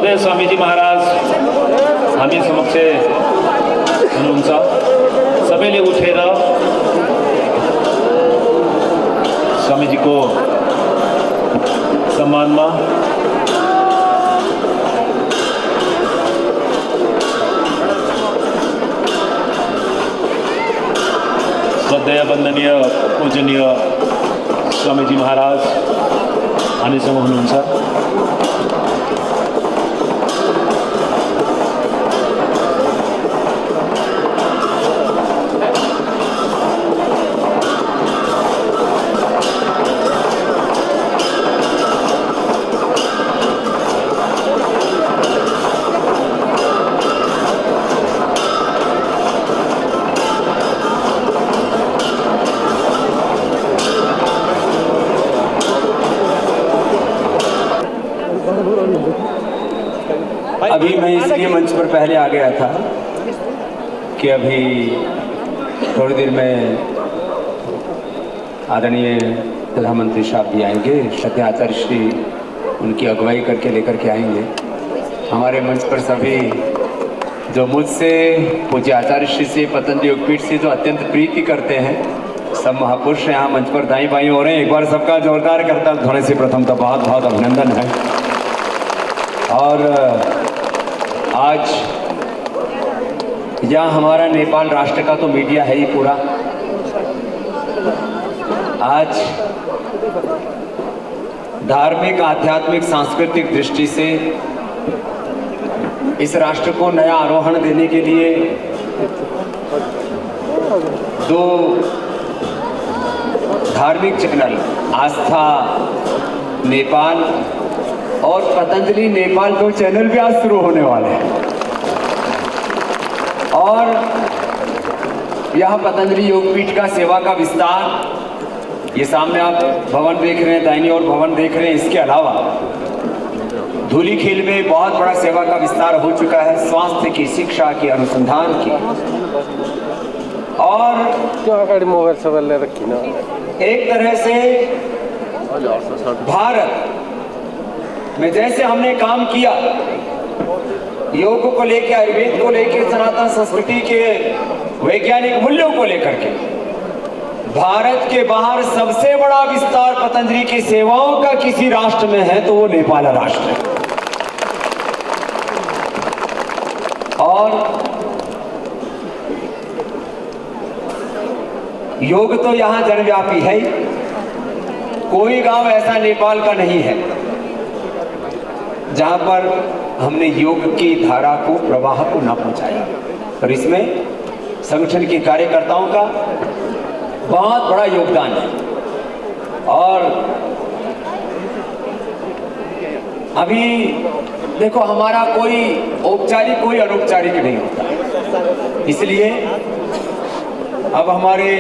श्रद्धेय स्वामीजी महाराज हामी समक्ष हुनुहुन्छ। सबैले उठेर स्वामीजीको सम्मानमा श्रद्धेय वन्दनीय पूजनीय स्वामीजी महाराज हामीसँग हुनुहुन्छ। अभी मैं इसलिए मंच पर पहले आ गया था कि अभी थोड़ी देर में आदरणीय प्रधानमंत्री साहब भी आएंगे, श्रद्धेय आचार्य श्री उनकी अगुवाई करके लेकर के आएंगे। हमारे मंच पर सभी जो मुझसे पूज्य आचार्य श्री से पतंजलि योगपीठ से जो अत्यंत प्रीति करते हैं, सब महापुरुष यहाँ मंच पर दाई बाई हो रहे हैं। एक बार सबका जोरदार करताल ध्वनि से प्रथम तो बहुत बहुत अभिनंदन है। और आज यह हमारा नेपाल राष्ट्र का तो मीडिया है ही पूरा। आज धार्मिक, आध्यात्मिक, सांस्कृतिक दृष्टि से इस राष्ट्र को नया आरोहण देने के लिए दो धार्मिक चैनल आस्था नेपाल और पतंजलि नेपाल, दो चैनल भी आज शुरू होने वाले हैं। और यह पतंजलि योगपीठ का सेवा का विस्तार, ये सामने आप भवन देख रहे हैं, दाहिनी ओर भवन देख रहे हैं। इसके अलावा धूलीखेल में बहुत बड़ा सेवा का विस्तार हो चुका है, स्वास्थ्य की, शिक्षा की, अनुसंधान की। और एक तरह से भारत में जैसे हमने काम किया योग को लेकर, आयुर्वेद को लेकर, सनातन संस्कृति के वैज्ञानिक मूल्यों को लेकर के, भारत के बाहर सबसे बड़ा विस्तार पतंजलि की सेवाओं का किसी राष्ट्र में है तो वो नेपाल राष्ट्र है। और योग तो यहाँ जनव्यापी है, कोई गांव ऐसा नेपाल का नहीं है जहां पर हमने योग की धारा को, प्रवाह को ना पहुंचाया। और इसमें संगठन के कार्यकर्ताओं का बहुत बड़ा योगदान है। और अभी देखो, हमारा कोई औपचारिक, कोई अनौपचारिक नहीं होता। इसलिए अब हमारे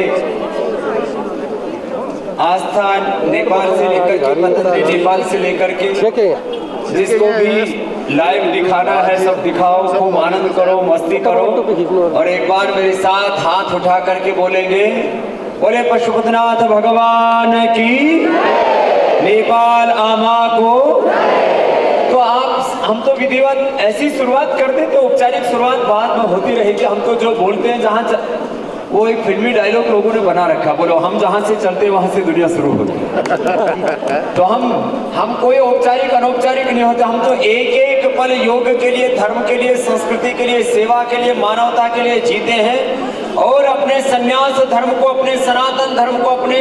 आस्था नेपाल से लेकर के, पतंजलि नेपाल से लेकर के, जिसको भी लाइव दिखाना है सब दिखाओ, खूब आनंद करो, मस्ती करो। और एक बार मेरे साथ हाथ उठा करके बोलेंगे, बोले पशुपतिनाथ भगवान की, नेपाल आमा को। तो हम तो विधिवत ऐसी शुरुआत करते थे, औपचारिक शुरुआत बाद में होती रहेगी। हम तो जो बोलते हैं जहाँ वो एक फिल्मी डायलॉग लोगों ने बना रखा, बोलो हम जहाँ से चलते वहाँ से दुनिया शुरू होती। तो हम कोई औपचारिक अनौपचारिक नहीं होते। हम तो एक एक पल योग के लिए, धर्म के लिए, संस्कृति के लिए, सेवा के लिए, मानवता के लिए जीते हैं। और अपने संन्यास धर्म को, अपने सनातन धर्म को, अपने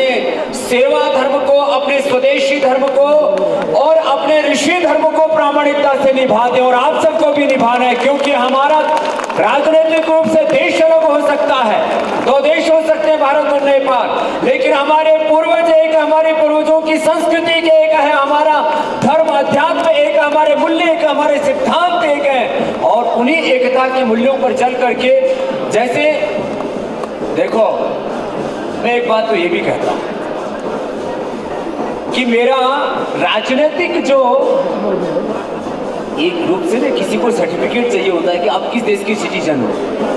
सेवा धर्म को, अपने स्वदेशी धर्म को और अपने ऋषि धर्म को प्रामाणिकता से निभाते। और आप सबको भी निभाना है, क्योंकि हमारा राजनीतिक रूप से देश अलग हो सकता है, दो देश हो सकते हैं, भारत और नेपाल, लेकिन हमारे पूर्वज एक, हमारे पूर्वजों की संस्कृति एक है, हमारा धर्म अध्यात्म एक, हमारे मूल्य एक, हमारे सिद्धांत एक है। और उन्हीं एकता के मूल्यों पर चल करके, जैसे देखो, मैं एक बात तो ये भी कहता हूं कि मेरा राजनीतिक जो एक रूप से ना, किसी को सर्टिफिकेट चाहिए होता है कि आप किस देश के सिटीजन हो,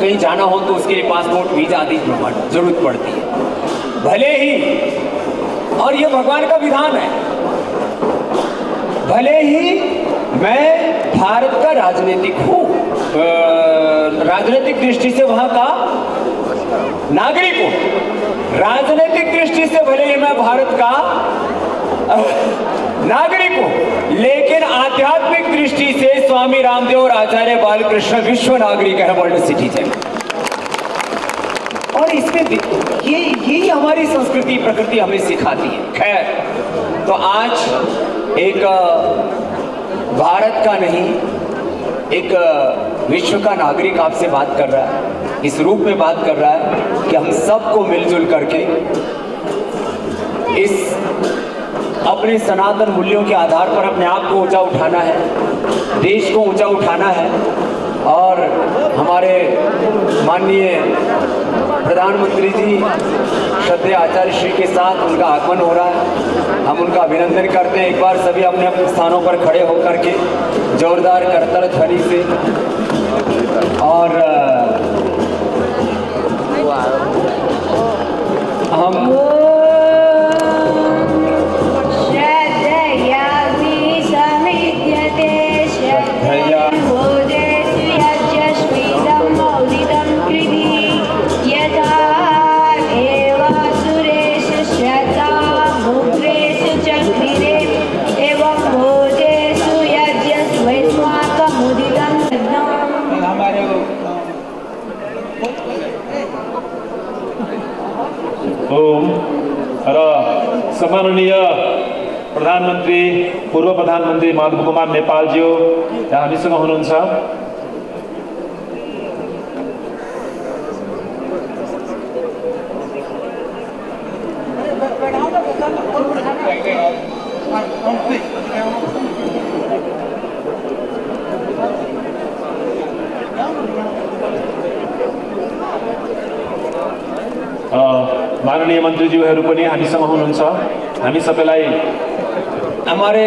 कहीं जाना हो तो उसके लिए पासपोर्ट, वीजा आदि जरूरत पड़ती है, भले ही। और ये भगवान का विधान है, भले ही मैं भारत का राजनीतिक हूँ, राजनीतिक दृष्टि से वहां का नागरिक हूँ। राजनीतिक दृष्टि से भले ही मैं भारत का नागरिक हूँ, लेकिन आध्यात्मिक दृष्टि से स्वामी रामदेव और आचार्य बालकृष्ण विश्व नागरिक है, वर्ल्ड सिटीजन। और इसमें ये हमारी संस्कृति प्रकृति हमें सिखाती है। खैर, तो आज एक भारत का नहीं, एक विश्व का नागरिक आपसे बात कर रहा है, इस रूप में बात कर रहा है कि हम सबको मिलजुल करके इस अपने सनातन मूल्यों के आधार पर अपने आप को ऊंचा उठाना है, देश को ऊंचा उठाना है। और हमारे माननीय प्रधानमंत्री जी श्रद्धेय आचार्य श्री के साथ उनका आगमन हो रहा है, हम उनका अभिनंदन करते हैं। एक बार सभी अपने अपने स्थानों पर खड़े होकर के जोरदार करताल ध्वनि से। और हम सम्माननीय प्रधानमन्त्री पूर्व प्रधानमन्त्री माधव कुमार नेपालज्यू यहाँ हामीसँग हुनुहुन्छ। माननीय मन्त्रीज्यूहरू पनि हामीसँग हुनुहुन्छ। हामी सबैलाई हमारे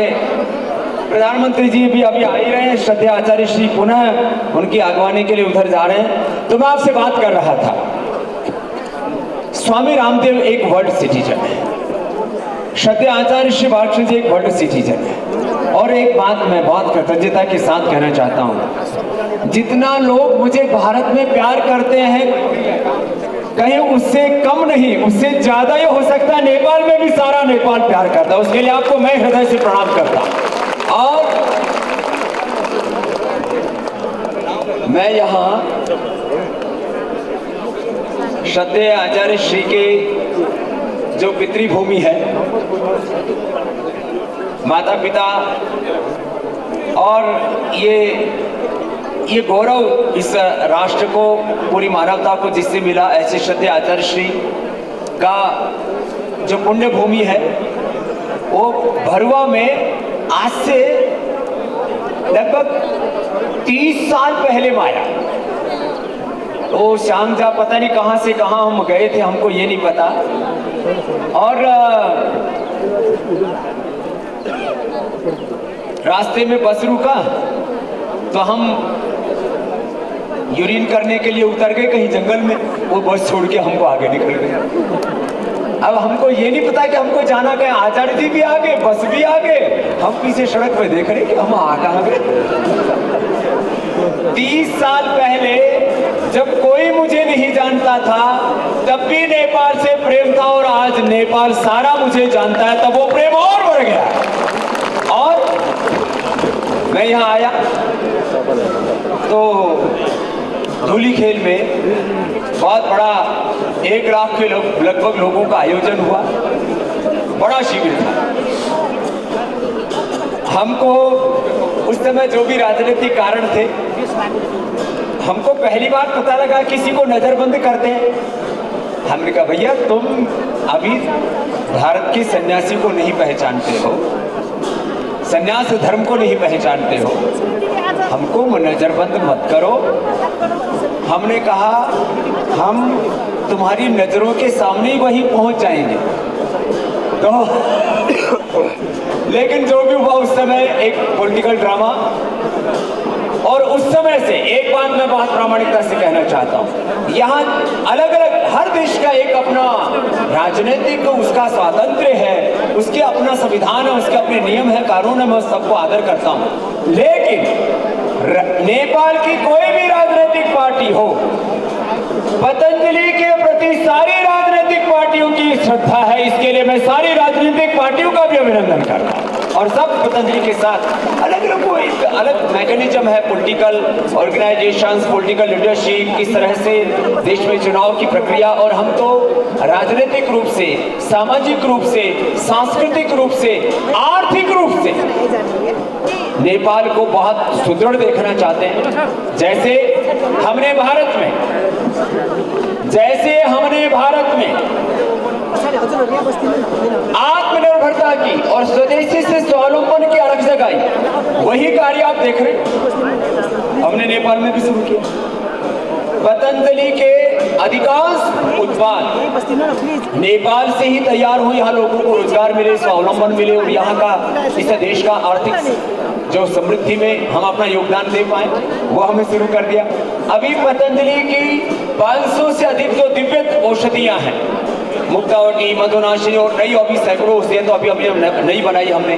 प्रधानमंत्री जी भी अभी आ ही रहे हैं, श्रद्धेय आचार्य श्री पुनः उनकी आगवानी के लिए उधर जा रहे हैं। तो मैं आपसे बात कर रहा था, स्वामी रामदेव एक वर्ल्ड सिटीजन है, श्रद्धेय आचार्य श्री बालकृष्ण जी एक वर्ल्ड सिटीजन है। और एक बात मैं बहुत कृतज्ञता के साथ कहना चाहता हूँ, जितना लोग मुझे भारत में प्यार करते हैं कहीं उससे कम नहीं, उससे ज्यादा ही हो सकता है। नेपाल में भी सारा नेपाल प्यार करता है, उसके लिए आपको मैं हृदय से प्रणाम करता हूं। और मैं यहाँ श्रद्धेय आचार्य श्री के जो पितृभूमि है, माता पिता और ये गौरव इस राष्ट्र को, पूरी मानवता को जिससे मिला, ऐसे श्रद्धेय आचार्य श्री का जो पुण्य भूमि है वो भरुआ में आज से लगभग 30 साल पहले में आया। तो शाम जा पता नहीं कहां से कहां हम गए थे, हमको ये नहीं पता। और रास्ते में बस रुका तो हम यूरिन करने के लिए उतर गए कहीं जंगल में, वो बस छोड़ के हमको आगे निकल गए। अब हमको ये नहीं पता कि हमको जाना कहीं, आचार्य जी भी आ गए, बस भी आ गए, हम पीछे सड़क पे देख रहे कि हम आ कहाँ गए। 30 साल पहले जब कोई मुझे नहीं जानता था तब भी नेपाल से प्रेम था, और आज नेपाल सारा मुझे जानता है तब वो प्रेम और बढ़ गया। और मैं यहाँ आया तो धूली खेल में बहुत बड़ा 1 लाख के लगभग लोगों का आयोजन हुआ, बड़ा शिविर था। हमको उस समय जो भी राजनीतिक कारण थे, हमको पहली बार पता लगा किसी को नजरबंद करते हैं। हमने कहा भैया तुम अभी भारत के सन्यासी को नहीं पहचानते हो, सन्यास धर्म को नहीं पहचानते हो, हमको नजरबंद मत करो। हमने कहा हम तुम्हारी नजरों के सामने ही वहीं पहुंच जाएंगे। तो लेकिन जो भी हुआ उस समय एक पॉलिटिकल ड्रामा। और उस समय से एक बात मैं बहुत प्रामाणिकता से कहना चाहता हूँ, यहाँ अलग अलग हर देश का एक अपना राजनीतिक उसका स्वातंत्र्य है, उसके अपना संविधान है, उसके अपने नियम है, कानून है, मैं सबको आदर करता हूँ। लेकिन नेपाल की कोई भी राजनीतिक पार्टी हो, पतंजलि के प्रति सारी राजनीतिक पार्टियों की श्रद्धा है। इसके लिए मैं सारी राजनीतिक पार्टियों का भी अभिनंदन करता हूं। और सब पतंजलि के साथ अलग अलग कोई अलग मैकेनिज्म है, पॉलिटिकल ऑर्गेनाइजेशंस, पॉलिटिकल लीडरशिप, किस तरह से देश में चुनाव की प्रक्रिया। और हम तो राजनीतिक रूप से, सामाजिक रूप से, सांस्कृतिक रूप से, आर्थिक रूप से नेपाल को बहुत सुदृढ़ देखना चाहते हैं। जैसे हमने भारत में आत्मनिर्भरता की और स्वदेशी से स्वावलंबन की अलग जगाई, वही कार्य आप देख रहे हैं हमने नेपाल में भी शुरू किया। पतंजलि के अधिकांश उत्पाद नेपाल से ही तैयार हुए। यहाँ लोगों को रोजगार मिले, स्वावलंबन मिले और यहाँ का, इस देश का आर्थिक जो समृद्धि में हम अपना योगदान दे पाए, वो हमें शुरू कर दिया। अभी पतंजलि की 500 से अधिक जो दिव्य औषधियां हैं, मुक्तावटी, मधुनाशिनी और नई अभी सैकड़ों औषधियां तो अभी नई बनाई हमने।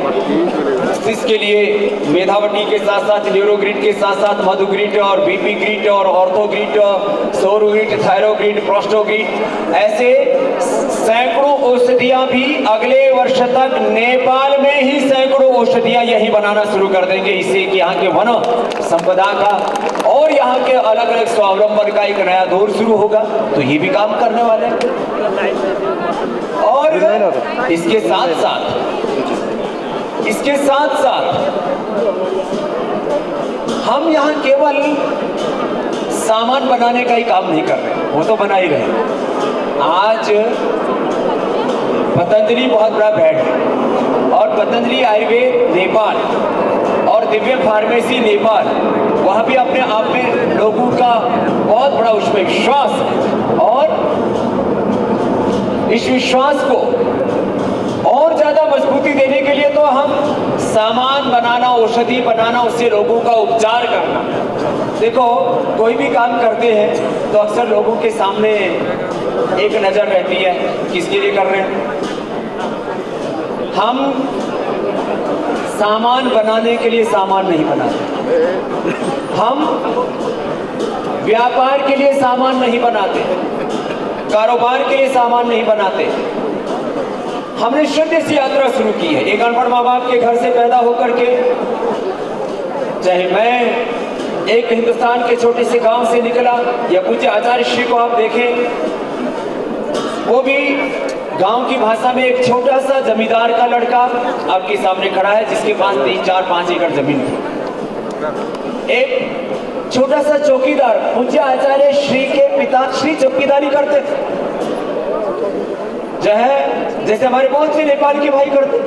इसके लिए मेधावटी के साथ साथ न्यूरोग्रिड के साथ साथ मधुग्रिड और बीपी ग्रिड और ऑर्थोग्रिड, सोरोग्रिड, थायरोग्रिड, प्रोस्टोग्रिड, ऐसे सैकड़ों औषधियां भी अगले वर्ष तक नेपाल में ही सैकड़ों औषधियां यही बनाना शुरू कर देंगे। इससे कि यहाँ के वन संपदा का और यहाँ के अलग अलग स्वावलंबन का एक नया दौर शुरू होगा। तो ये भी काम करने वाले हैं। और इसके साथ साथ हम यहाँ केवल सामान बनाने का ही काम नहीं कर रहे, वो तो बना ही रहे। आज पतंजलि बहुत बड़ा ब्रांड है और पतंजलि आयुर्वेद नेपाल और दिव्य फार्मेसी नेपाल, वह भी अपने आप में लोगों का बहुत बड़ा उसमें विश्वास है। और इस विश्वास को और ज्यादा मजबूती देने के लिए तो हम सामान बनाना, औषधि बनाना, उससे लोगों का उपचार करना। देखो, कोई भी काम करते हैं तो अक्सर लोगों के सामने एक नजर रहती है, किसके लिए कर रहे हैं। हम सामान बनाने के लिए सामान नहीं बनाते, हम व्यापार के लिए सामान नहीं बनाते, कारोबार के लिए सामान नहीं बनाते। हमने शुद्ध सी यात्रा शुरू की है। एक अनपढ़ माँ बाप के घर से पैदा होकर के, चाहे मैं एक हिंदुस्तान के छोटे से गांव से निकला, या पूज्य आचार्य श्री को आप देखें, वो भी गांव की भाषा में एक छोटा सा जमींदार का लड़का आपके सामने खड़ा है, जिसके पास 3, 4, 5 एकड़ जमीन थी। एक छोटा सा चौकीदार, पूज्य आचार्य श्री के पिता श्री चौकीदारी करते थे, जैसे हमारे बहुत से नेपाल के भाई करते।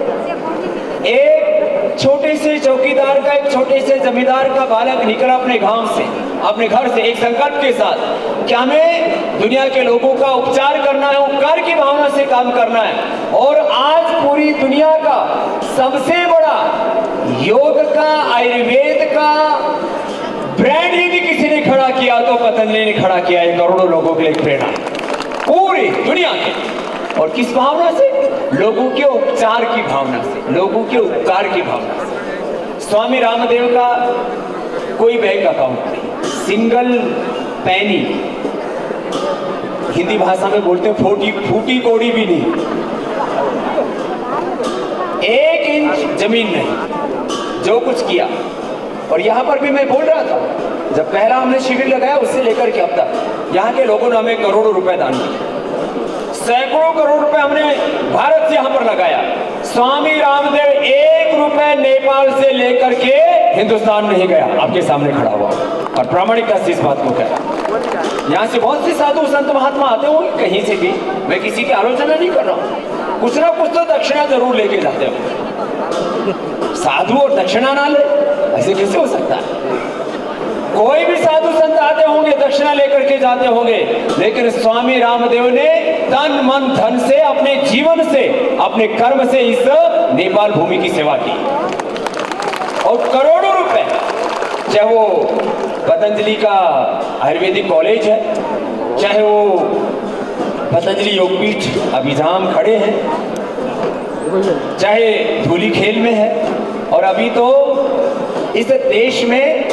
एक छोटे से चौकीदार का, एक छोटे से जमींदार का बालक निकला अपने गांव से, अपने घर से, एक संकल्प के साथ कि हमें दुनिया के लोगों का उपचार करना है, उपकार की भावना से काम करना है। और आज पूरी दुनिया का सबसे बड़ा योग का, आयुर्वेद का ब्रांड यदि किसी ने खड़ा किया तो पतंजलि ने खड़ा किया है। करोड़ों लोगों के लिए प्रेरणा पूरी दुनिया के। और किस भावना से? लोगों के उपचार की भावना से, लोगों के उपकार की भावना से। स्वामी रामदेव का कोई बैंक अकाउंट नहीं, सिंगल पैनी, हिंदी भाषा में बोलते हैं फूटी कौड़ी भी नहीं, 1 इंच जमीन नहीं, जो कुछ किया। और यहाँ पर भी मैं बोल रहा था, जब पहला हमने शिविर लगाया उससे लेकर के अब तक यहाँ के लोगों ने हमें करोड़ों रुपए दान किए, सैकड़ों करोड़ रुपए हमने भारत से यहाँ पर लगाया। स्वामी रामदेव 1 रुपए नेपाल से लेकर के हिंदुस्तान नहीं गया, आपके सामने खड़ा हुआ और प्रामाणिकता से इस बात को कहा। यहाँ से बहुत से साधु संत महात्मा आते होंगे कहीं से भी, मैं किसी की आलोचना नहीं कर रहा हूँ, कुछ ना कुछ तो दक्षिणा जरूर लेके जाते हो। साधु और दक्षिणा ना ले, ऐसे कैसे हो सकता है? कोई भी साधु संत आते होंगे, दक्षिणा लेकर के जाते होंगे, लेकिन स्वामी रामदेव ने तन मन धन से, अपने जीवन से, अपने कर्म से इस नेपाल भूमि की सेवा की। और करोड़ों रुपए, चाहे वो पतंजलि का आयुर्वेदिक कॉलेज है, चाहे वो पतंजलि योगपीठ अभिधाम खड़े हैं, चाहे धूली खेल में है, और अभी तो इस देश में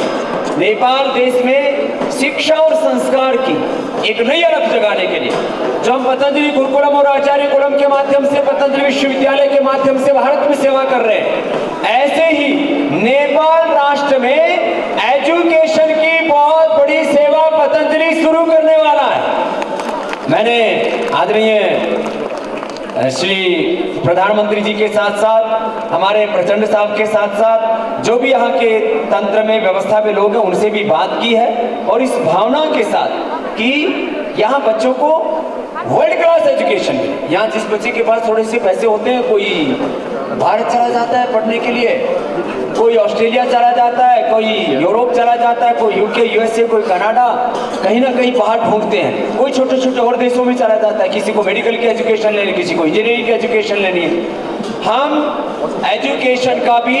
नेपाल देश में शिक्षा और संस्कार की एक नई अलग जगाने के लिए जो हम पतंजलि गुरुकुलम और आचार्य कुलम के माध्यम से, पतंजलि विश्वविद्यालय के माध्यम से भारत में सेवा कर रहे हैं, ऐसे ही नेपाल राष्ट्र में एजुकेशन की बहुत बड़ी सेवा पतंजलि शुरू करने वाला है। मैंने आदरणीय श्री प्रधानमंत्री जी के साथ साथ हमारे प्रचंड साहब के साथ साथ जो भी यहाँ के तंत्र में, व्यवस्था में लोग हैं, उनसे भी बात की है और इस भावना के साथ कि यहाँ बच्चों को वर्ल्ड क्लास एजुकेशन मिले। यहाँ जिस बच्चे के पास थोड़े से पैसे होते हैं, कोई भारत चला जाता है पढ़ने के लिए, कोई ऑस्ट्रेलिया चला जाता है, कोई यूरोप चला जाता है, कोई यूके, यूएसए, कोई कनाडा, कहीं ना कहीं बाहर ढूंढते हैं, कोई छोटे छोटे और देशों में चला जाता है, किसी को मेडिकल की एजुकेशन लेनी, किसी को इंजीनियरिंग की एजुकेशन लेनी है। हम एजुकेशन का भी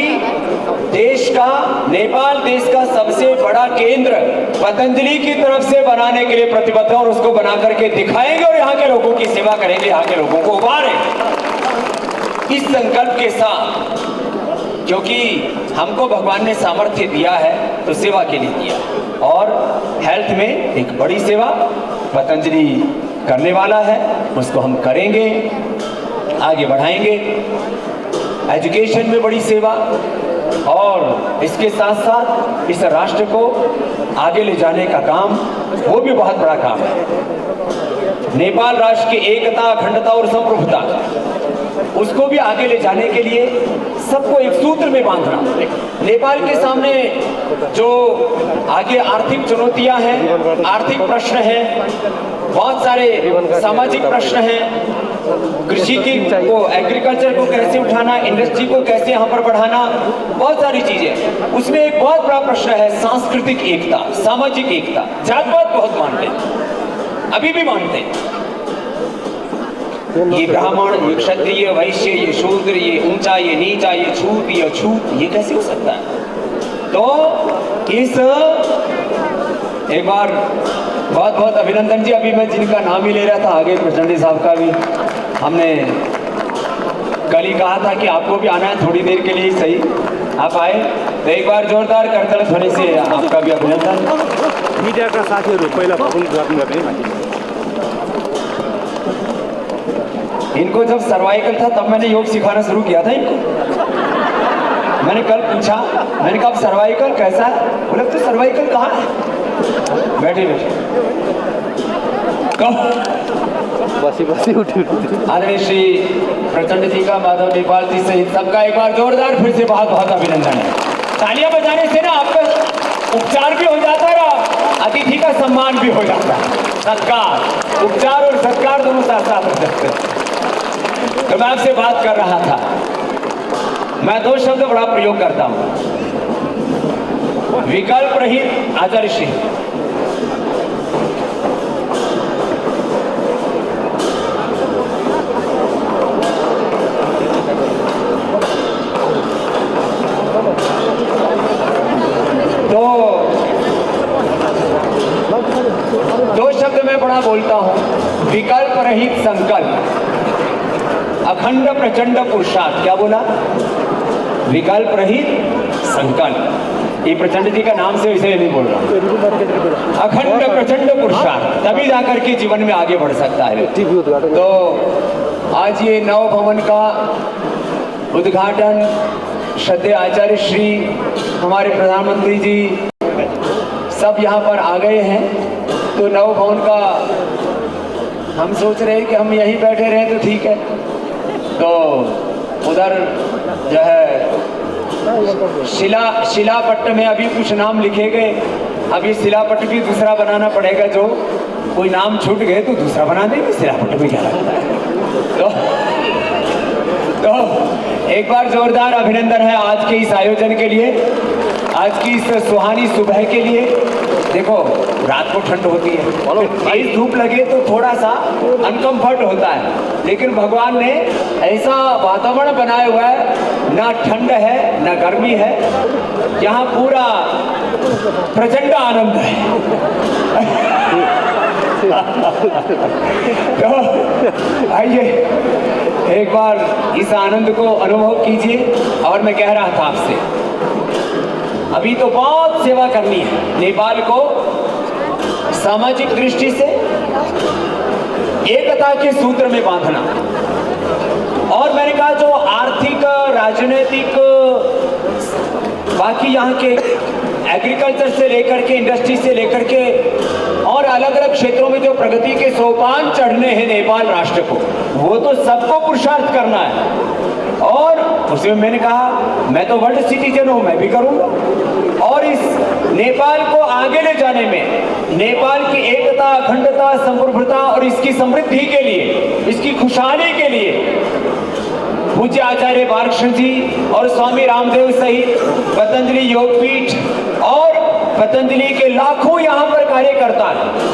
देश का, नेपाल देश का सबसे बड़ा केंद्र पतंजलि की तरफ से बनाने के लिए प्रतिबद्ध है और उसको बना करके दिखाएंगे और यहाँ के लोगों की सेवा करेंगे, यहाँ के लोगों को उबारेंगे इस संकल्प के साथ, क्योंकि हमको भगवान ने सामर्थ्य दिया है तो सेवा के लिए दिया और हेल्थ में एक बड़ी सेवा पतंजलि करने वाला है, उसको हम करेंगे, आगे बढ़ाएंगे। एजुकेशन में बड़ी सेवा और इसके साथ साथ इस राष्ट्र को आगे ले जाने का काम, वो भी बहुत बड़ा काम है। नेपाल राष्ट्र की एकता, अखंडता और संप्रभुता, उसको भी आगे ले जाने के लिए सबको एक सूत्र में बांधना। नेपाल के सामने जो आगे आर्थिक चुनौतियां हैं, आर्थिक प्रश्न हैं, बहुत सारे सामाजिक प्रश्न हैं, कृषि की को, एग्रीकल्चर को कैसे उठाना, इंडस्ट्री को कैसे यहाँ पर बढ़ाना, बहुत सारी चीजें। उसमें एक बहुत बड़ा प्रश्न है सांस्कृतिक एकता, सामाजिक एकता। जातपात बहुत मानते हैं, अभी भी मानते हैं, ये ब्राह्मण, ये क्षत्रिय, ये वैश्य, ये शूद्र, ये ऊंचा, ये नीचा, ये छूत, ये अछूत, ये कैसे हो सकता है? तो इस एक बार बहुत बहुत अभिनंदन जी, अभी मैं जिनका नाम ही ले रहा था, आगे प्रचंडी साहब का भी हमने कल ही कहा था कि आपको भी आना है थोड़ी देर के लिए, सही आप आए, तो एक बार जोरदार करतल ध्वनि से आपका भी अभिनंदन। मीडिया का साथीहरू पहिला इनको जब सर्वाइकल था तब मैंने योग सिखाना शुरू किया था इनको। मैंने कल पूछा, मैंने कहा सर्वाइकल कैसा है? बोले तो सर्वाइकल कहाँ है? बैठे बैठे बसी उठी। आदरणीय श्री प्रचंड जी का, माधव नेपाल जी सहित सबका एक बार जोरदार फिर से बहुत बहुत अभिनंदन है। तालियां बजाने से ना आपका उपचार भी हो जाता है और अतिथि का सम्मान भी हो जाता है। सत्कार, उपचार और सत्कार दोनों साथ साथ हो सकते हैं। तो मैं आपसे बात कर रहा था, मैं दो शब्द बड़ा प्रयोग करता हूं, विकल्प रहित आचार्य श्री। तो दो शब्द मैं बड़ा बोलता हूं, विकल्प रहित संकल्प, अखंड प्रचंड पुरुषार्थ। क्या बोला? विकल्प रहित संकल्प। ये प्रचंड जी का नाम से इसलिए नहीं बोल रहा, अखंड प्रचंड पुरुषार्थ, तभी जाकर के जीवन में आगे बढ़ सकता है। तो आज ये नव भवन का उद्घाटन श्रद्धेय आचार्य श्री हमारे प्रधानमंत्री जी सब यहाँ पर आ गए हैं। तो नव भवन का हम सोच रहे हैं कि हम यहीं बैठे रहें तो ठीक है, तो उधर जो है शिलापट्ट में अभी कुछ नाम लिखे गए, अभी शिलापट्ट भी दूसरा बनाना पड़ेगा, जो कोई नाम छूट गए तो दूसरा बना देंगे, शिलापट्ट में क्या लगता है। तो एक बार जोरदार अभिनंदन है आज के इस आयोजन के लिए, आज की इस सुहानी सुबह के लिए। देखो रात को ठंड होती है, तेज धूप लगे तो थोड़ा सा अनकंफर्ट होता है, लेकिन भगवान ने ऐसा वातावरण बनाया हुआ है, ना ठंड है ना गर्मी है, यहाँ पूरा प्रचंड आनंद है। तो आइए एक बार इस आनंद को अनुभव कीजिए। और मैं कह रहा था आपसे, अभी तो बहुत सेवा करनी है। नेपाल को सामाजिक दृष्टि से एकता के सूत्र में बांधना, और मैंने कहा जो आर्थिक, राजनीतिक, बाकी यहाँ के एग्रीकल्चर से लेकर के, इंडस्ट्री से लेकर के और अलग अलग क्षेत्रों में जो प्रगति के सोपान चढ़ने हैं नेपाल राष्ट्र को, वो तो सबको पुरुषार्थ करना है। और उसमें मैंने कहा मैं तो वर्ल्ड सिटीजन हूँ, मैं भी करूँगा। और इस नेपाल को आगे ले जाने में, नेपाल की एकता, अखंडता, संप्रभुता और इसकी समृद्धि के लिए, इसकी खुशहाली के लिए पूज्य आचार्य बालकृष्ण जी और स्वामी रामदेव सहित पतंजलि योगपीठ और पतंजलि के लाखों यहाँ पर कार्यकर्ता,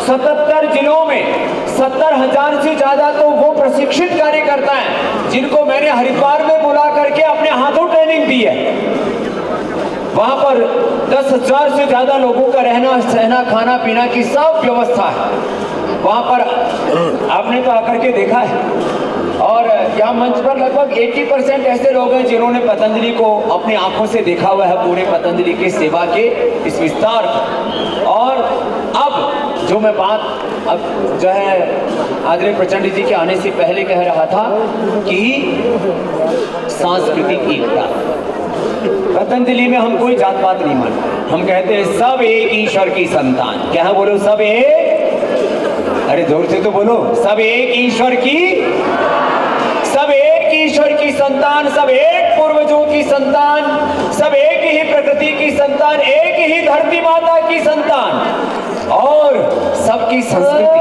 77 जिलों में 70,000 से ज्यादा तो वो प्रशिक्षित कार्यकर्ता हैं जिनको मैंने हरिद्वार में बुला करके अपने हाथों ट्रेनिंग दी है। वहां पर 10,000 से ज्यादा लोगों का रहना सहना, खाना पीना की सब व्यवस्था है। वहां पर आपने तो आकर के देखा है। और यहाँ मंच पर लगभग 80% ऐसे लोग हैं जिन्होंने पतंजलि को अपनी आंखों से देखा हुआ है, पूरे पतंजलि के सेवा के इस विस्तार को। और अब जो मैं बात अब जो है आदरणीय प्रचंड जी के आने से पहले कह रहा था कि सांस्कृतिक एकता, पतंजलि में हम कोई जात पात नहीं मानते। हम कहते हैं सब एक ईश्वर की संतान। क्या है बोलो? सब एक, अरे जोर से तो बोलो, सब एक ईश्वर की, सब एक ईश्वर की संतान, सब एक पूर्वजों की संतान, सब एक ही प्रकृति की संतान, एक ही धरती माता की संतान और सबकी संस्कृति।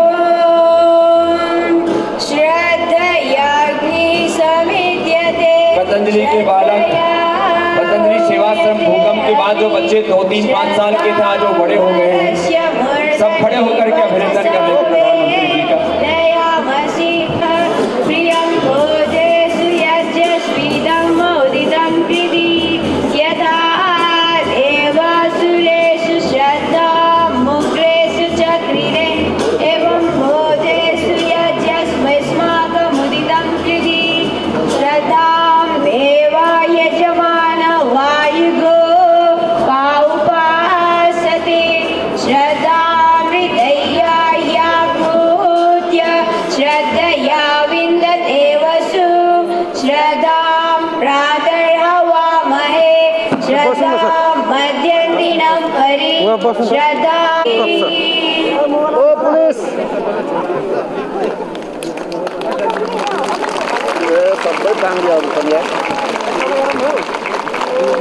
पतंजलि के बालक, पतंजलि सेवाश्रम भूकंप के बाद जो बच्चे 2, 3, 5 साल के थे, आज वो बड़े हो गए हैं। सब खड़े होकर के अभिनंदन कर रहे प्रधानमंत्री जी का।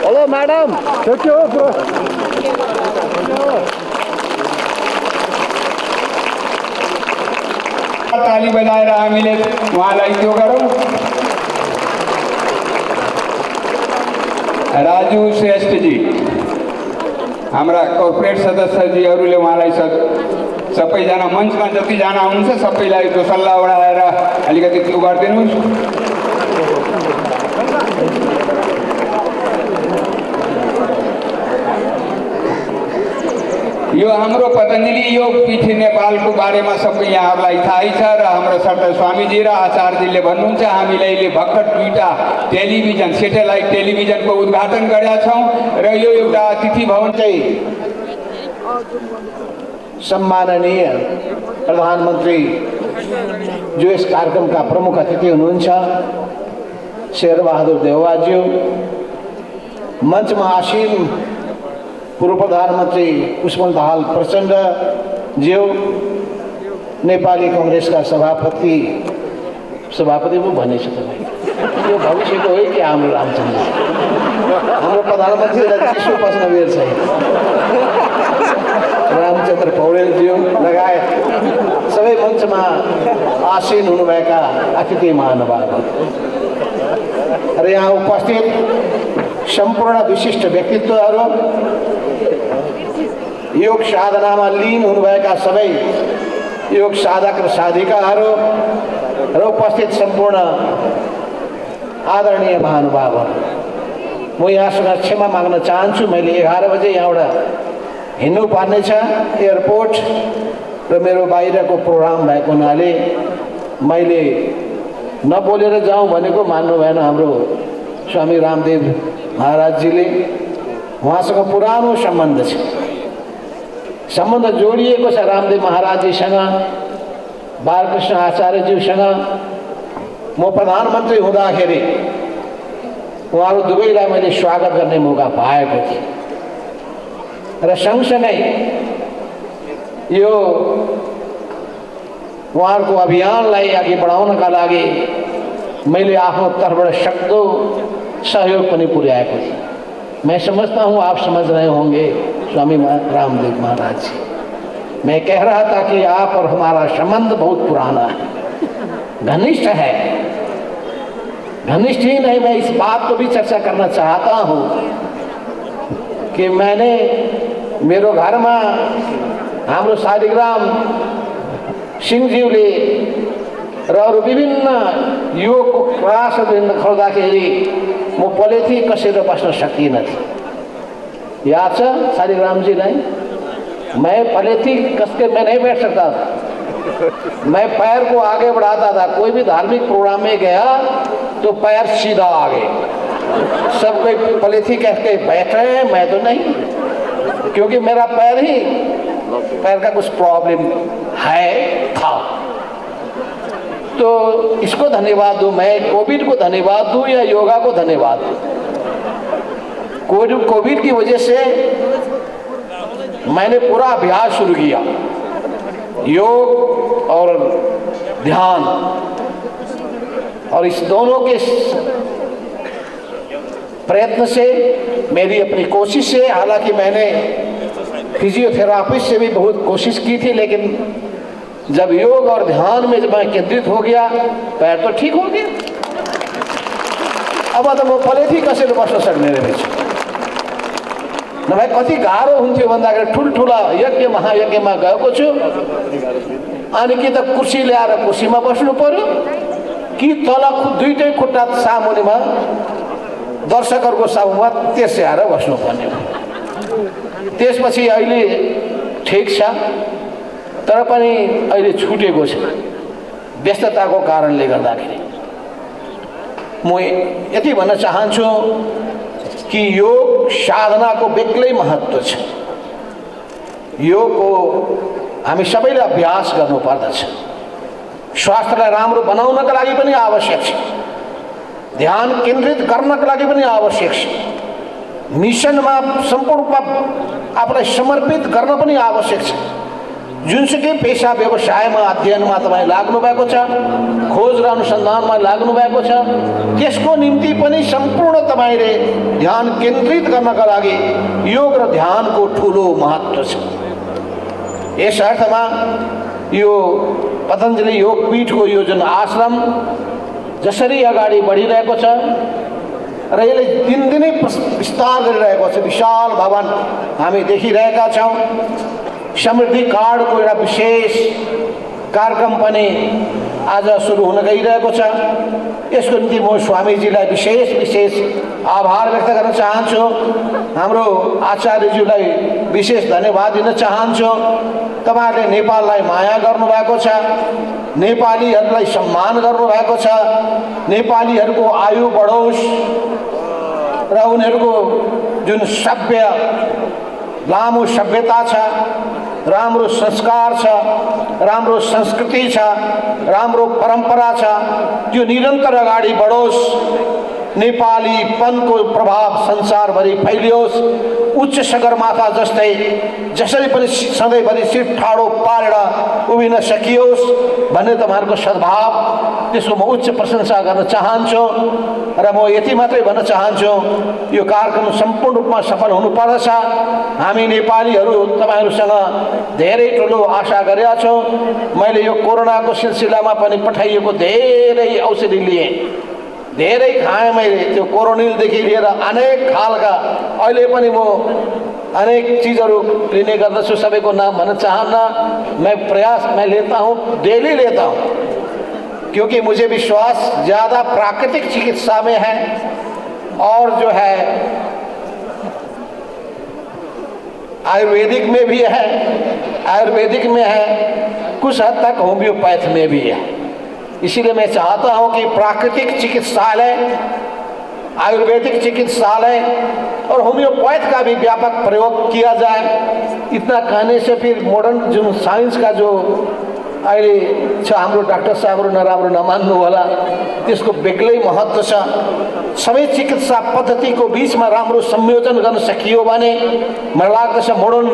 हेलो मैडम, ताली बजाएर हामीले उहाँलाई त्यो गरौँ। राजु श्रेष्ठजी, हाम्रा कर्पोरेट सदस्यजीहरूले उहाँलाई सबैजना मञ्चमा जतिजना हुनुहुन्छ सबैलाई त्यो सल्लाह बढाएर अलिकति त्यो गरिदिनुहोस्। यो हाम्रो पतञ्जलि योगपीठ नेपालको बारेमा सबै यहाँहरूलाई थाहै छ र हाम्रो सरदार स्वामीजी र आचार्यजीले भन्नुहुन्छ हामीले अहिले भर्खर 2टा टेलिभिजन, सेटेलाइट टेलिभिजनको उद्घाटन गरेका छौँ र यो एउटा अतिथि भवन चाहिँ सम्माननीय प्रधानमन्त्री जो इस कार्यक्रम का प्रमुख अतिथि हुनुहुन्छ शेरबहादुर देउवाज्यू, मञ्चमा आसीन पूर्व प्रधानमन्त्री पुष्पकमल दाहाल प्रचण्ड ज्यू, नेपाली कांग्रेसका सभापति पो भनेछ तपाईँ, यो भविष्यको हो कि हाम्रो रामचन्द्र, हाम्रो प्रधानमन्त्रीलाई चिसो पस्न बेर छैन, रामचन्द्र पौडेलज्यू लगायत सबै मञ्चमा आसीन हुनुभएका अतिथि महानुभावहरू र यहाँ उपस्थित सम्पूर्ण विशिष्ट व्यक्तित्वहरू, योग साधनामा लीन हुनुभएका सबै योग साधक र साधिकाहरू र उपस्थित सम्पूर्ण आदरणीय महानुभावहरू, म यहाँसँग क्षमा माग्न चाहन्छु। मैले 11 बजे यहाँबाट हिँड्नु पर्ने छ एयरपोर्ट र मेरो बाहिरको प्रोग्राम भएको हुनाले मैले नबोलेर जाउँ भनेको मान्नु भएन हाम्रो स्वामी रामदेव महाराज जीले। उहाँसँग पुरानो सम्बन्ध छ। सम्बन्ध जोडिएको छ रामदेव महाराजजीसँग, बालकृष्ण आचार्यज्यूसँग। म प्रधानमन्त्री हुँदाखेरि उहाँहरू दुवैलाई मैले स्वागत गर्ने मौका पाएको थिएँ र सँगसँगै यो उहाँहरूको अभियानलाई अघि बढाउनका लागि मैले आफ्नो तर्फबाट सक्दो सहयोग पनि पुर्याएको थिएँ। मैं समझता हूँ आप समझ रहे होंगे स्वामी रामदेव महाराज जी। मैं कह रहा था कि आप और हमारा संबंध बहुत पुराना है, घनिष्ठ है। घनिष्ठ ही नहीं, मैं इस बात को भी चर्चा करना चाहता हूँ कि मैंने मेरो घरमा हाम्रो शालिग्राम सिंहज्यूले र अरू विभिन्न योगको क्लासहरू देखाउँदाखेरि म पलेथी कसेर बस्न सकिनँ थिएँ। याद छ शालिग्रामजीलाई? मैं पलेथी कस के मैं नहीं बैठ सकता था। मैं पैर को आगे बढ़ाता था। कोई भी धार्मिक प्रोग्राम में गया तो पैर सीधा आगे। सब कोई पलेथी कह के बैठ रहे हैं, मैं तो नहीं, क्योंकि मेरा पैर का कुछ प्रॉब्लम था। तो इसको धन्यवाद दूं मैं, कोविड को धन्यवाद दूं या योगा को धन्यवाद दूं? कोविड की वजह से मैंने पूरा अभ्यास शुरू किया, योग और ध्यान, और इस दोनों के प्रयत्न से, मेरी अपनी कोशिश से, हालांकि मैंने फिजियोथेरापिस्ट से भी बहुत कोशिश की थी, लेकिन जब योग और ध्यान में जब मैं केंद्रित हो गया, पैर तो ठीक हो गया। अब त म पलेथी कसैले बस्न सक्ने रहेछ। नभए कति गाह्रो हुन्थ्यो भन्दाखेरि ठुल्ठुला यज्ञ महायज्ञमा गएको छु, अनि कि त कुर्सी ल्याएर कुर्सीमा बस्नु पर्यो, कि तल दुईटै खुट्टा सामुनिमा दर्शकहरूको सामुमा त्यसै बस्नुपर्ने हो। त्यसपछि अहिले ठिक छ, तर पनि अहिले छुटेको छ व्यस्तताको कारणले गर्दाखेरि। म यति भन्न चाहन्छु कि योग साधनाको बेग्लै महत्त्व छ। योगको हामी सबैले अभ्यास गर्नुपर्दछ। स्वास्थ्यलाई राम्रो बनाउनका लागि पनि आवश्यक छ, ध्यान केन्द्रित गर्नका लागि पनि आवश्यक छ, मिसनमा सम्पूर्ण रूपमा आफूलाई समर्पित गर्न पनि आवश्यक छ। जुनसुकै पेशा व्यवसायमा अध्ययनमा तपाईँ लाग्नु भएको छ, खोज र अनुसन्धानमा लाग्नु भएको छ, त्यसको निम्ति पनि सम्पूर्ण तपाईँले ध्यान केन्द्रित गर्नका लागि योग र ध्यानको ठुलो महत्त्व छ। यस अर्थमा यो पतञ्जलि योगपीठको यो जुन आश्रम जसरी अगाडि बढिरहेको छ र यसले दिनदिनै विस्तार गरिरहेको छ, विशाल भवन हामी देखिरहेका छौँ। समृद्धि कार्डको एउटा विशेष कार्यक्रम पनि आज सुरु हुन गइरहेको छ। यसको निम्ति म स्वामीजीलाई विशेष आभार व्यक्त गर्न चाहन्छु। हाम्रो आचार्यज्यूलाई विशेष धन्यवाद दिन चाहन्छु। तपाईहरुले नेपाललाई माया गर्नुभएको छ, नेपालीहरूलाई सम्मान गर्नुभएको छ, नेपालीहरूको आयु बढोस् र उनीहरूको जुन सभ्य लामो सभ्यता छ, राम्रो संस्कार छ, राम्रो संस्कृति छ, राम्रो परम्परा छ, त्यो निरन्तर अगाडि बढोस्, नेपालीपनको प्रभाव संसारभरि फैलियोस्, उच्च सगरमाथा जस्तै जसरी पनि सधैँभरि सिर ठाडो पारेर उभिन सकियोस् भन्ने तपाईँहरूको सद्भाव, त्यसको म उच्च प्रशंसा गर्न चाहन्छु। र म यति मात्रै भन्न चाहन्छु, यो कार्यक्रम सम्पूर्ण रूपमा सफल हुनुपर्दछ। हामी नेपालीहरू तपाईहरुसँग धेरै ठुलो आशा गरेका छौँ। मैले यो कोरोनाको सिलसिलामा पनि पठाइएको धेरै औषधि लिए, धेरै खाएँ मैले, त्यो कोरोनिलदेखि लिएर अनेक खालका, अहिले पनि म अनेक चीज़हरू लिने गर्दछु, सबैको नाम भन्न चाहन्न। मैं लेता हूँ, डेली लेता हूँ, क्योंकि मुझे विश्वास ज़्यादा प्राकृतिक चिकित्सा में है और जो है आयुर्वेदिक में भी है, आयुर्वेदिक में है, कुछ हद तक होम्योपैथ में भी है। इसीलिए मैं चाहता हूं कि प्राकृतिक चिकित्सालय, आयुर्वेदिक चिकित्सालय और होम्योपैथ का भी व्यापक प्रयोग किया जाए। इतना कहने से फिर मोडर्न जो साइंस का जो अहिले छ हाम्रो डाक्टर साहबहरू नराम्रो नमान्नु होला, त्यसको बेग्लै महत्त्व छ। सबै चिकित्सा पद्धतिको बीचमा राम्रो संयोजन गर्न सकियो भने मलाई लाग्दछ मोडर्न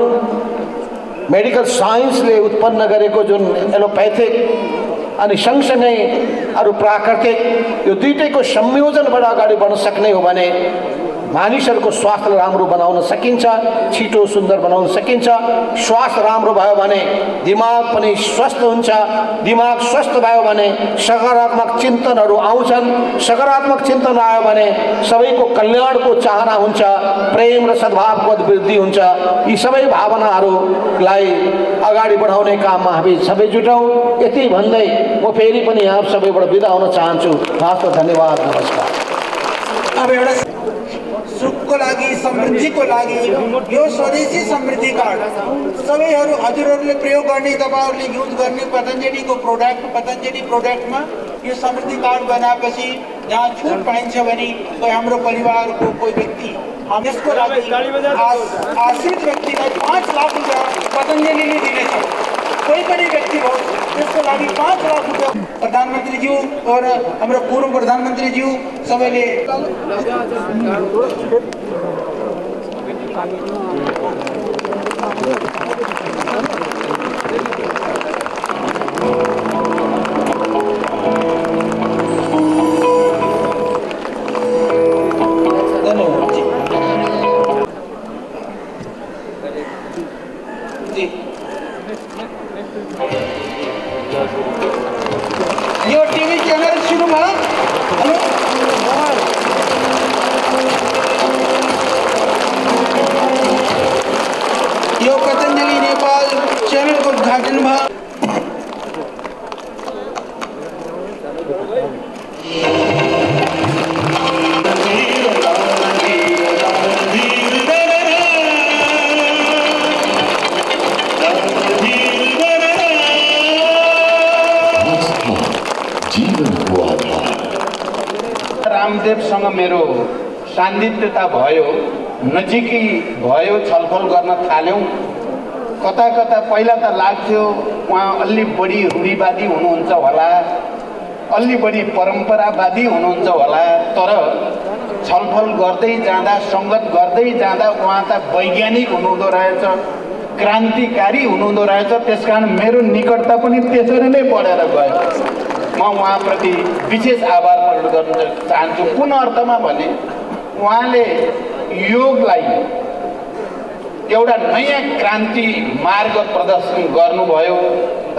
मेडिकल साइन्सले उत्पन्न गरेको जुन एलोपैथिक अनि सँगसँगै अरू प्राकृतिक यो दुईटैको संयोजनबाट अगाडि बढ्न सक्ने हो भने मानिसहरूको स्वास्थ्यलाई राम्रो बनाउन सकिन्छ, छिटो सुन्दर बनाउन सकिन्छ। स्वास्थ्य राम्रो भयो भने दिमाग पनि स्वस्थ हुन्छ, दिमाग स्वस्थ भयो भने सकारात्मक चिन्तनहरू आउँछन्, सकारात्मक चिन्तन आयो भने सबैको कल्याणको चाहना हुन्छ, प्रेम र सद्भावको वृद्धि हुन्छ। यी सबै भावनाहरूलाई अगाडि बढाउने काममा हामी सबै जुटौँ। यति भन्दै म फेरि पनि यहाँ सबैबाट बिदा हुन चाहन्छु। हस् त, धन्यवाद, नमस्कार। अब एउटा सुखको लागि, समृद्धिको लागि यो स्वदेशी समृद्धि कार्ड सबैहरू हजुरहरूले प्रयोग गर्ने, तपाईहरूले युज गर्ने पतञ्जलिको पतञ्जलि प्रोडक्टमा यो समृद्धि कार्ड बनाएपछि जहाँ छुट पाइन्छ भने कोही हाम्रो परिवारको कोही व्यक्ति यसको लागि आश्रित व्यक्तिलाई 5 लाख रुपियाँ पतञ्जलिले दिनेछ। कोही पनि व्यक्ति हो त्यसको लागि 5 लाख रुपियाँ प्रधानमन्त्रीज्यू और हाम्रो पूर्व प्रधानमन्त्रीज्यू सबैले यो टिभी च्यानल सुरु भयो। यो पतञ्जलि नेपाल च्यानलको उद्घाटन भयो। रामदेवसँग मेरो सान्निध्यता भयो, नजिकै भयो, छलफल गर्न थाल्यौँ। कता कता पहिला त लाग्थ्यो उहाँ अलि बढी रूढिवादी हुनुहुन्छ होला, अलि बढी परम्परावादी हुनुहुन्छ होला, तर छलफल गर्दै जाँदा, सङ्गत गर्दै जाँदा उहाँ त वैज्ञानिक हुनुहुँदो रहेछ, क्रान्तिकारी हुनुहुँदो रहेछ। त्यसकारण मेरो निकटता पनि त्यसरी नै बढेर गयो। म उहाँप्रति विशेष आभार प्रकट गर्न चाहन्छु। कुन अर्थमा भने उहाँले योगलाई एउटा नयाँ क्रान्ति मार्ग प्रदर्शन गर्नुभयो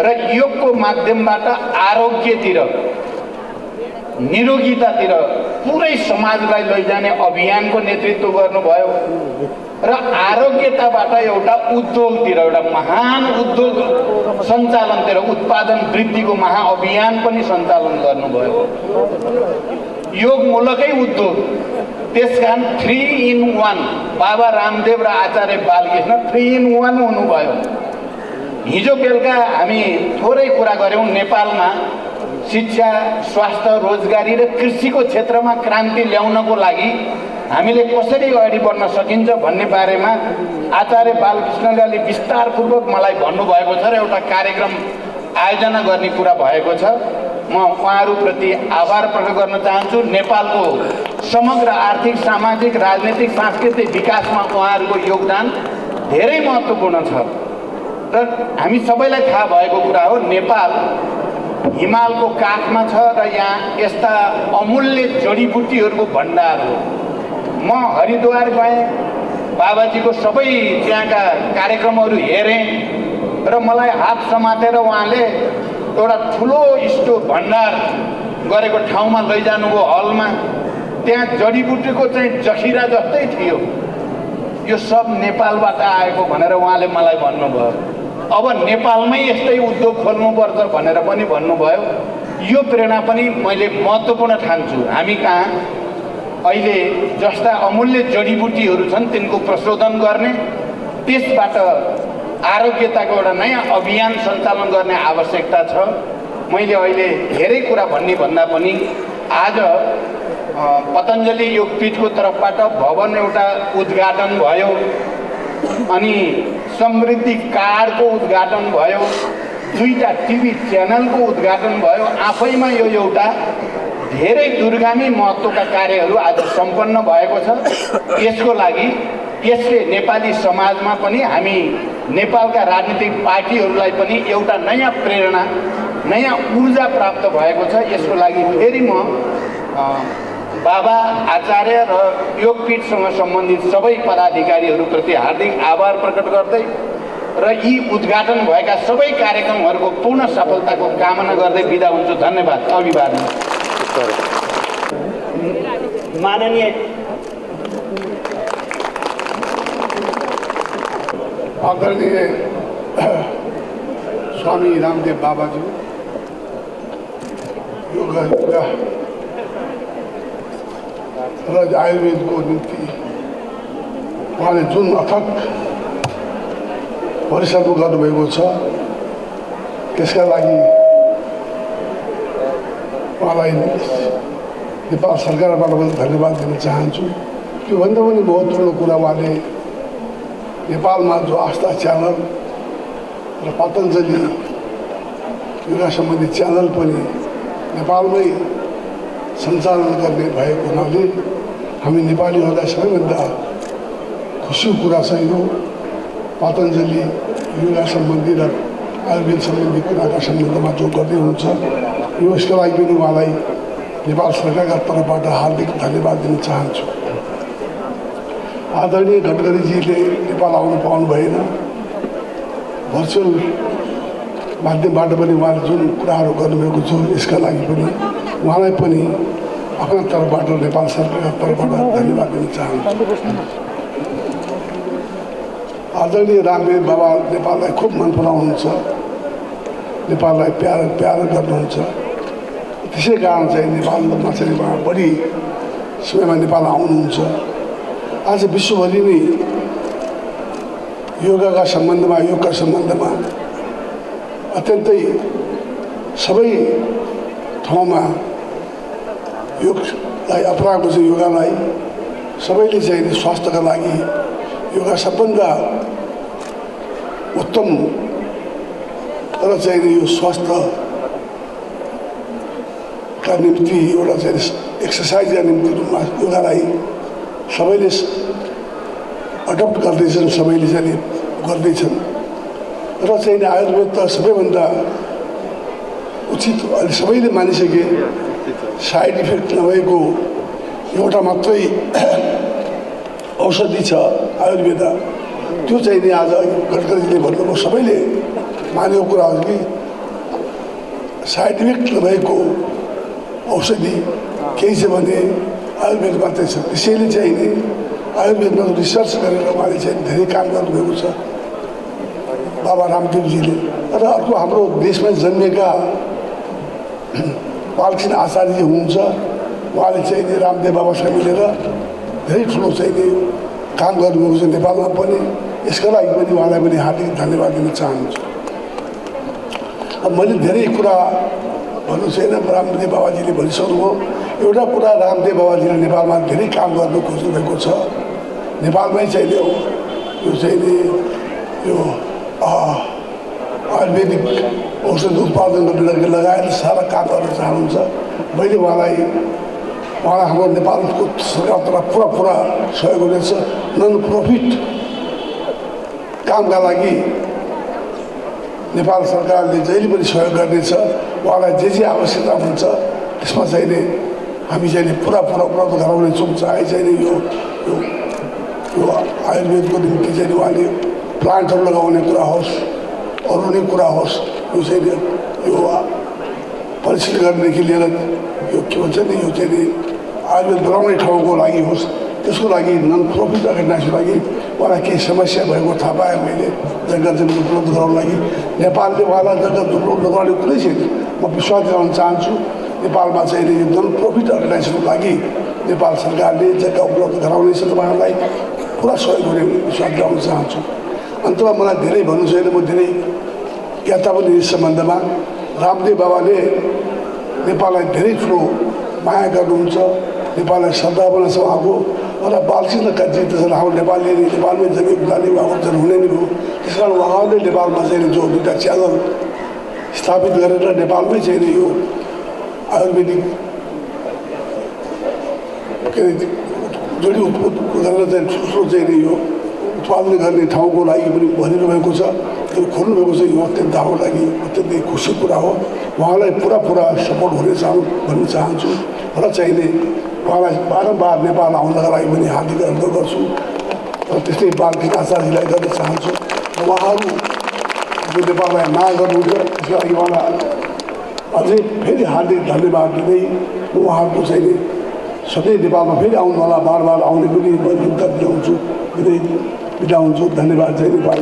र योगको माध्यमबाट आरोग्यतिर, निरोगितातिर पुरै समाजलाई लैजाने अभियानको नेतृत्व गर्नुभयो र आरोग्यताबाट एउटा उद्योगतिर, एउटा महान उद्योग सञ्चालनतिर, उत्पादन वृद्धिको महाअभियान पनि सञ्चालन गर्नुभयो। योग मूलकै उद्योग, त्यसकारण 3 in 1 Baba Ramdev raw Acharya Balkrishna 3 in 1 हुनुभयो। हिजो बेलुका हामी थोरै कुरा गऱ्यौँ नेपालमा शिक्षा, स्वास्थ्य, रोजगारी र कृषिको क्षेत्रमा क्रान्ति ल्याउनको लागि हामीले कसरी अगाडि बढ्न सकिन्छ भन्ने बारेमा आचार्य बालकृष्णले अलि विस्तारपूर्वक मलाई भन्नुभएको छ र एउटा कार्यक्रम आयोजना गर्ने कुरा भएको छ। म उहाँहरूप्रति आभार प्रकट गर्न चाहन्छु। नेपालको समग्र आर्थिक, सामाजिक, राजनीतिक, सांस्कृतिक विकासमा उहाँहरूको योगदान धेरै महत्त्वपूर्ण छ र हामी सबैलाई थाहा भएको कुरा हो। नेपाल हिमालको काखमा छ र यहाँ यस्ता अमूल्य जडीबुटीहरूको भण्डार हो। म हरिद्वार गएँ, बाबाजीको सबै त्यहाँका कार्यक्रमहरू हेरेँ र मलाई हात समातेर उहाँले एउटा ठुलो स्टोर भण्डार गरेको ठाउँमा लैजानुभयो, हलमा। त्यहाँ जडीबुटीको चाहिँ जखिरा जस्तै थियो। यो सब नेपालबाट आएको भनेर उहाँले मलाई भन्नुभयो। अब नेपालमै यस्तै उद्योग खोल्नुपर्छ भनेर पनि भन्नुभयो। यो प्रेरणा पनि मैले महत्त्वपूर्ण ठान्छु। हामी कहाँ अहिले जस्ता अमूल्य जडीबुटीहरू छन् तिनको प्रशोधन गर्ने, त्यसबाट आरोग्यताको एउटा नयाँ अभियान सञ्चालन गर्ने आवश्यकता छ। मैले अहिले धेरै कुरा भन्ने भन्दा पनि आज पतञ्जलि योगपीठको तर्फबाट भवन एउटा उद्घाटन भयो, अनि समृद्धि कार्डको उद्घाटन भयो, 2टा टिभी च्यानलको उद्घाटन भयो। आफैमा यो एउटा धेरै दूरगामी महत्त्वका कार्यहरू आज सम्पन्न भएको छ। यसको लागि यसले नेपाली समाजमा पनि, हामी नेपालका राजनीतिक पार्टीहरूलाई पनि एउटा नयाँ प्रेरणा, नयाँ ऊर्जा प्राप्त भएको छ। यसको लागि फेरि म बाबा आचार्य र योगपीठसँग सम्बन्धित सबै पदाधिकारीहरूप्रति हार्दिक आभार प्रकट गर्दै र यी उद्घाटन भएका सबै कार्यक्रमहरूको पूर्ण सफलताको कामना गर्दै बिदा हुन्छु। धन्यवाद। अभिवादन। माननीय आदरणीय स्वामी रामदेव बाबाजी योग र आयुर्वेदको निम्ति उहाँले जुन अथक परिश्रम गर्नुभएको छ, त्यसका लागि उहाँलाई नेपाल सरकारबाट पनि धन्यवाद दिन चाहन्छु। त्योभन्दा पनि महत्त्वपूर्ण कुरा उहाँले नेपालमा जो आस्था च्यानल र पतञ्जलि योगा सम्बन्धी च्यानल पनि नेपालमै सञ्चालन गर्ने भएको हुनाले हामी नेपालीहरूलाई सबैभन्दा खुसीको कुरा छ। यो पतञ्जलि योगा सम्बन्धी र आयुर्वेद सम्बन्धी कुराका सम्बन्धमा जो गर्दै हुनुहुन्छ, यो यसको लागि पनि उहाँलाई नेपाल सरकारका तर्फबाट हार्दिक धन्यवाद दिन चाहन्छु। आदरणीय गडकरीजीले नेपाल आउनु पाउनु भएन, भर्चुअल माध्यमबाट पनि उहाँले जुन कुराहरू गर्नुभएको छ, यसका लागि पनि उहाँलाई पनि आफ्ना तर्फबाट नेपाल सरकारका तर्फबाट धन्यवाद दिन चाहन्छु। आदरणीय रामदेव बाबा नेपाललाई खुब मन पराउनुहुन्छ, नेपाललाई प्यार गर्नुहुन्छ। त्यसै कारण चाहिँ नेपालमा चाहिँ उहाँ बढी समयमा नेपाल आउनुहुन्छ। आज विश्वभरि नै योगका सम्बन्धमा अत्यन्तै सबै ठाउँमा योगलाई अपनाएको छ। योगालाई सबैले चाहिँ स्वास्थ्यका लागि योगा सबभन्दा उत्तम तर चाहिँ यो स्वास्थ्यका निम्ति एउटा चाहिँ एक्सर्साइजका निम्ति रूपमा योगालाई सबैले अडप्ट गर्दैछन्, सबैले चाहिँ गर्दैछन्। र चाहिँ आयुर्वेद त सबैभन्दा उचित अहिले सबैले मानिसके साइड इफेक्ट नभएको एउटा मात्रै औषधि छ आयुर्वेद। त्यो चाहिँ नि आज गडकरीजीले भन्नुभयो, सबैले मानेको कुरा हो कि साइड इफेक्ट नभएको औषधि केही छ भने आयुर्वेद मात्रै छ। त्यसैले चाहिँ नि आयुर्वेदमा रिसर्च गरेर उहाँले चाहिँ धेरै काम गर्नुभएको छ बाबा रामदेवजीले। र अर्को हाम्रो देशमा जन्मेका बालकृष्ण आचार्यजी हुनुहुन्छ, उहाँले चाहिँ नि रामदेव बाबासँग मिलेर धेरै ठुलो चाहिँ नि काम गर्नुभएको छ नेपालमा पनि। यसका लागि पनि उहाँलाई पनि हार्दिक धन्यवाद दिन चाहन्छु। अब मैले धेरै कुरा भन्नु छैन, रामदेव बाबाजीले भनिसक्नुभयो। एउटा कुरा, रामदेव बाबाजीले नेपालमा धेरै काम गर्नु खोज्नुभएको छ। नेपालमै चाहिँ यो चाहिँ नि यो आयुर्वेदिक औषध उत्पादन गर्ने लगायत सारा काम गर्न चाहनुहुन्छ। मैले उहाँलाई हाम्रो नेपालको सरकारबाट पुरा सहयोग गर्नेछ। नन प्रफिट कामका लागि नेपाल सरकारले जहिले पनि सहयोग गर्नेछ। उहाँलाई जे आवश्यकता हुन्छ त्यसमा चाहिँ हामी चाहिँ पुरा उपलब्ध गराउनेछौँ। चाहे चाहिँ यो आयुर्वेदको निम्ति चाहिँ उहाँले प्लान्टहरू लगाउने कुरा होस्, अरू नै कुरा होस्, यो चाहिँ यो परिशीलन गर्नेदेखि लिएर यो के भन्छ नि, यो चाहिँ आयुर्वेद बनाउने ठाउँको लागि होस्, त्यसको लागि नन प्रफिट अर्गनाइजेसनको लागि उहाँलाई केही समस्या भएको थाहा पाएँ मैले। जग्गा जमिन उपलब्ध गराउनको लागि नेपालले उहाँलाई जग्गा उपलब्ध गराउने कुनै छैन। म विश्वास दिलाउन चाहन्छु नेपालमा चाहिँ नन प्रफिट अर्गनाइजेसनको लागि नेपाल सरकारले जग्गा उपलब्ध गराउनेछ। तपाईँहरूलाई पुरा सहयोग गर्ने विश्वास दिलाउन चाहन्छु। अन्तमा मलाई धेरै भन्नु छैन, म धेरै ज्ञाता पनि यस सम्बन्धमा। रामदेव बाबाले नेपाललाई धेरै ठुलो माया गर्नुहुन्छ, नेपाललाई श्रद्धा बनाउँछ उहाँको र बालकृष्ण काजी त्यसरी हाम्रो नेपालले नेपालमै जन्मेको जाने उहाँको जन्म हुने नै हो। त्यस कारण उहाँले नेपालमा चाहिँ जो दुईवटा च्यानल स्थापित गरेर नेपालमै चाहिँ यो आयुर्वेदिक के अरे जडी गरेर चाहिँ ठुल्ठुलो चाहिँ यो उत्पादन गर्ने ठाउँको लागि पनि भनिनु भएको छ, त्यो खोल्नुभएको छ। यो अत्यन्त हाम्रो लागि अत्यन्तै खुसीको कुरा हो। उहाँलाई पुरा सपोर्ट हुने भन्न चाहन्छु र चाहिने उहाँलाई बारम्बार नेपाल आउनका लागि पनि हार्दिक अनुरोध गर्छु र त्यस्तै बालकृष्ण आचार्यजीलाई गर्न चाहन्छु। र उहाँहरू जो नेपाललाई माग गर्नुहुन्छ त्यसको लागि उहाँलाई अझै फेरि हार्दिक धन्यवाद दिँदै उहाँहरूको चाहिँ सधैँ नेपालमा फेरि आउनुहोला, बार आउने पनि म निम्ता दिलाउँछु, दिँदै बिदा हुन्छु। धन्यवाद। जय नेपाल।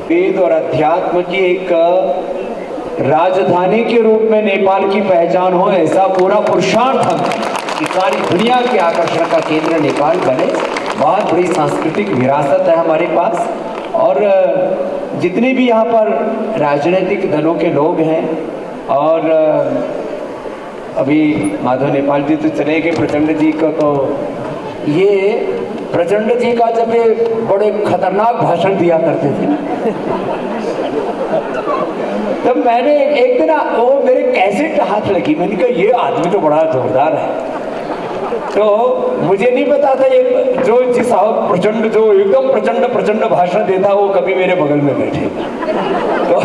वेद और अध्यात्म की एक राजधानी के रूप में नेपाल की पहचान हो, ऐसा पूरा पुरुषार्थ हम कि सारी दुनिया के आकर्षण का केंद्र नेपाल बने। बहुत बड़ी सांस्कृतिक विरासत है हमारे पास और जितने भी यहाँ पर राजनीतिक दलों के लोग हैं और अभी माधव नेपाल जी तो चले गए, प्रचंड जी को तो ये प्रचंड जी का जब ये बड़े खतरनाक भाषण दिया करते थे तब मैंने एक दिन वो मेरे कैसेट हाथ लगी, मैंने कहा ये आदमी तो बड़ा जोरदार है। तो मुझे नहीं पता था ये जो जिस प्रचंड जो एकदम प्रचंड भाषण देता वो कभी मेरे बगल में बैठे तो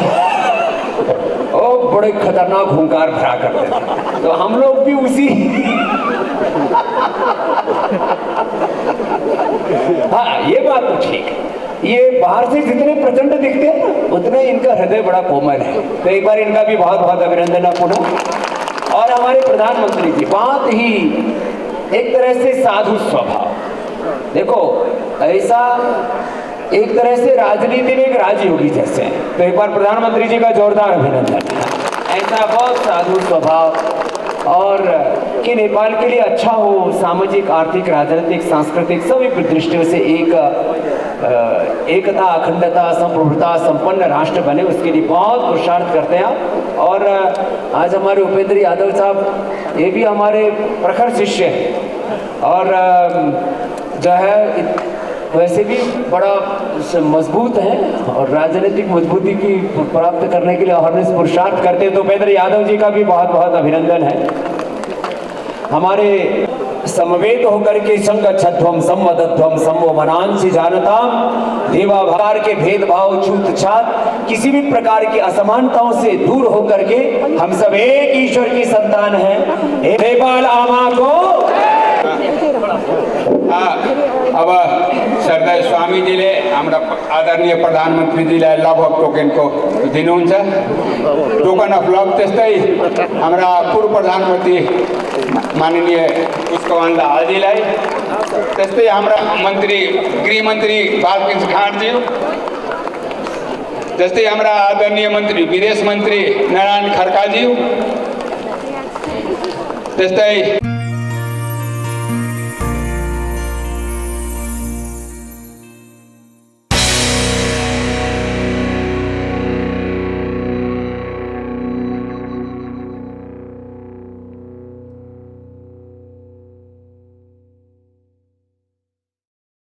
वो बड़े खतरनाक हुंकार भरा करते थे। तो हम लोग भी उसी हाँ ये बात तो ठीक है, ये बाहर से जितने प्रचंड दिखते हैं ना उतने इनका हृदय बड़ा कोमल है। तो एक बार इनका भी बहुत अभिनंदन पुनः। और हमारे प्रधानमंत्री जी बहुत ही एक तरह से साधु स्वभाव, देखो ऐसा एक तरह से राजनीति में एक राजयोगी जैसे हैं। तो एक बार प्रधानमंत्री जी का जोरदार अभिनंदन। ऐसा बहुत साधु स्वभाव और कि नेपाल के लिए अच्छा हो, सामाजिक आर्थिक राजनीतिक सांस्कृतिक सभी दृष्टियों से एकता अखंडता संप्रभुता संपन्न राष्ट्र बने, उसके लिए बहुत पुरुषार्थ करते हैं। और आज हमारे उपेंद्र यादव साहब ये भी हमारे प्रखर शिष्य हैं और जो है वैसे भी बड़ा मजबूत है और राजनीतिक मजबूती की प्राप्त करने के लिए हरनिश पुरुषार्थ करते हैं। तो उपेंद्र यादव जी का भी बहुत अभिनंदन है। हमारे समवेत होकर के संगच्छध्वम संवदध्वम समोमनांसि जानता देवाभार के भेदभाव छूत छात किसी भी प्रकार की असमानताओं से दूर होकर के हम सब एक ईश्वर की संतान हैं। नेपाल आमा को अब सरदार स्वामीजीले हाम्रा आदरणीय प्रधानमन्त्रीजीलाई लभ अफ टोकनको दिनुहुन्छ, टोकन अफ लभ। त्यस्तै हाम्रा पूर्व प्रधानमन्त्री माननीय पुष्पकमल दाहालजीलाई, त्यस्तै हाम्रा गृहमन्त्री बालकृष्ण खाँडजी, त्यस्तै हाम्रा आदरणीय मन्त्री विदेश मन्त्री नारायण खड्काजी, त्यस्तै